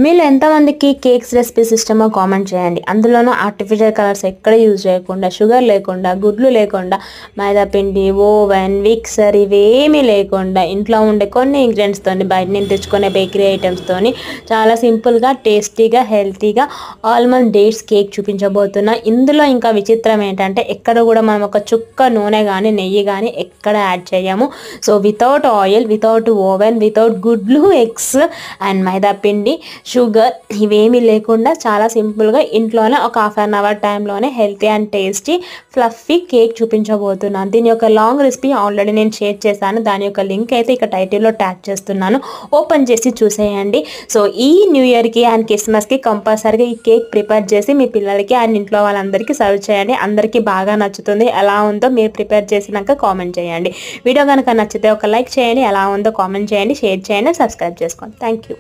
మీలో ఎంతమందికి cakes recipes ఇష్టమో కామెంట్ చేయండి. అందులోనూ ఆర్టిఫిషియల్ కలర్స్ ఎక్కడ యూజ్ చేయకుండా, షుగర్ లేకుండా, గుడ్లు లేకుండా, మైదా పిండి, ఓవెన్, మిక్సర్ ఇవేమీ లేకుండా ఇంట్లో ఉండే కొన్ని ఇంగ్రీడియంట్స్తోని, బయట నుంచి తెచ్చుకునే బేకరీ ఐటమ్స్తోని చాలా సింపుల్గా, టేస్టీగా, హెల్తీగా ఆల్మండ్ డేట్స్ కేక్ చూపించబోతున్నా. ఇందులో ఇంకా విచిత్రం ఏంటంటే ఎక్కడ కూడా మనం ఒక చుక్క నూనె కానీ నెయ్యి కానీ ఎక్కడ యాడ్ చేయము. So without oil, without oven, without గుడ్లు, ఎగ్స్ అండ్ మైదా పిండి, షుగర్ ఇవేమీ లేకుండా చాలా సింపుల్గా ఇంట్లోనే ఒక హాఫ్ అన్ అవర్ టైంలోనే healthy and tasty fluffy cake చూపించబోతున్నాను. దీని యొక్క లాంగ్ రెసిపీ ఆల్రెడీ నేను షేర్ చేశాను. దాని యొక్క లింక్ అయితే ఇక టైటిల్లో ట్యాగ్ చేస్తున్నాను, ఓపెన్ చేసి చూసేయండి. సో ఈ న్యూ ఇయర్కి అండ్ క్రిస్మస్కి కంపల్సరీగా ఈ కేక్ ప్రిపేర్ చేసి మీ పిల్లలకి అండ్ ఇంట్లో వాళ్ళందరికీ సర్వ్ చేయండి. అందరికీ బాగా నచ్చుతుంది. ఎలా ఉందో మీరు ప్రిపేర్ చేసినాక కామెంట్ చేయండి. వీడియో కనుక నచ్చితే ఒక లైక్ చేయండి, ఎలా ఉందో కామెంట్ చేయండి, షేర్ చేయండి, సబ్స్క్రైబ్ చేసుకోండి. Thank you.